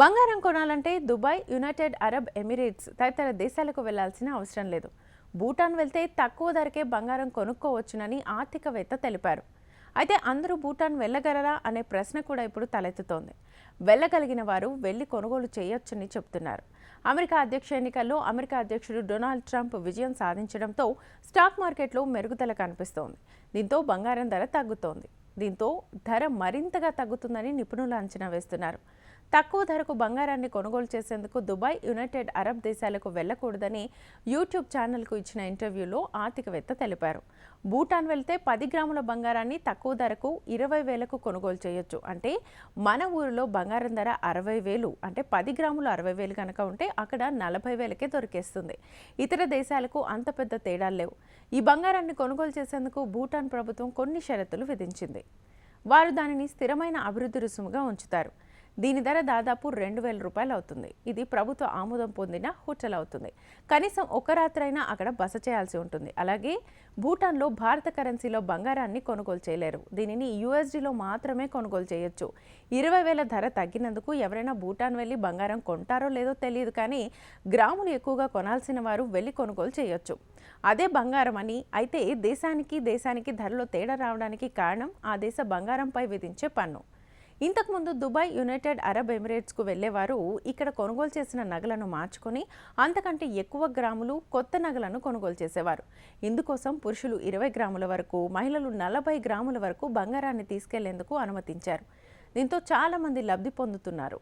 బంగారం కొనాలంటే Dubai, United Arab Emirates తదితర దేశాలకు వెళ్లాల్సిన అవసరం లేదు. భూటాన్ వెళ్తే తక్కువ ధరకే బంగారం కొనుక్కోవచ్చునని ఆర్థికవేత్త తెలిపారు. అయితే అందరూ భూటాన్ వెళ్ళగలరా అనే ప్రశ్న కూడా ఇప్పుడు తలెత్తుతోంది. వెళ్ళగలిగిన వారు వెళ్లి కొనుగోలు చేయొచ్చని చెబుతున్నారు. అమెరికా అధ్యక్ష ఎన్నికల్లో అమెరికా అధ్యక్షుడు డొనాల్డ్ ట్రంప్ విజయం సాధించడంతో స్టాక్ మార్కెట్లో మెరుగుదల కనిపిస్తోంది. దీంతో బంగారం ధర తగ్గుతోంది. దీంతో ధర మరింతగా తగ్గుతుందని నిపుణులు అంచనా వేస్తున్నారు. తక్కువ ధరకు బంగారాన్ని కొనుగోలు చేసేందుకు దుబాయ్, యునైటెడ్ అరబ్ దేశాలకు వెళ్లకూడదని యూట్యూబ్ ఛానల్కు ఇచ్చిన ఇంటర్వ్యూలో ఆర్థికవేత్త తెలిపారు. భూటాన్ వెళ్తే 10 గ్రాముల బంగారాన్ని తక్కువ ధరకు 20,000కు కొనుగోలు చేయొచ్చు. అంటే మన ఊరిలో బంగారం ధర 60,000, అంటే 10 గ్రాములు 60,000 కనుక ఉంటే అక్కడ 40,000కే దొరికేస్తుంది. ఇతర దేశాలకు అంత పెద్ద తేడాలు లేవు. ఈ బంగారాన్ని కొనుగోలు చేసేందుకు భూటాన్ ప్రభుత్వం కొన్ని షరతులు విధించింది. వారు దానిని స్థిరమైన అభివృద్ధి రుసుముగా ఉంచుతారు. దీని ధర దాదాపు 2,000 రూపాయలు అవుతుంది. ఇది ప్రభుత్వ ఆమోదం పొందిన హోటల్ అవుతుంది. కనీసం ఒక రాత్రైనా అక్కడ బస చేయాల్సి ఉంటుంది. అలాగే భూటాన్లో భారత కరెన్సీలో బంగారాన్ని కొనుగోలు చేయలేరు. దీనిని USDలో మాత్రమే కొనుగోలు చేయొచ్చు. 20,000 ధర తగ్గినందుకు ఎవరైనా భూటాన్ వెళ్ళి బంగారం కొంటారో లేదో తెలియదు, కానీ గ్రాములు ఎక్కువగా కొనాల్సిన వారు వెళ్ళి కొనుగోలు చేయొచ్చు. అదే బంగారం అని. అయితే దేశానికి ధరలో తేడా రావడానికి కారణం ఆ దేశ బంగారంపై విధించే పన్ను. ఇంతకుముందు దుబాయ్, యునైటెడ్ అరబ్ ఎమిరేట్స్కు వెళ్లేవారు ఇక్కడ కొనుగోలు చేసిన నగలను మార్చుకొని అంతకంటే ఎక్కువ గ్రాములు కొత్త నగలను కొనుగోలు చేసేవారు. ఇందుకోసం పురుషులు 20 గ్రాముల వరకు, మహిళలు 40 గ్రాముల వరకు బంగారాన్ని తీసుకెళ్లేందుకు అనుమతించారు. దీంతో చాలా మంది లబ్ధి పొందుతున్నారు.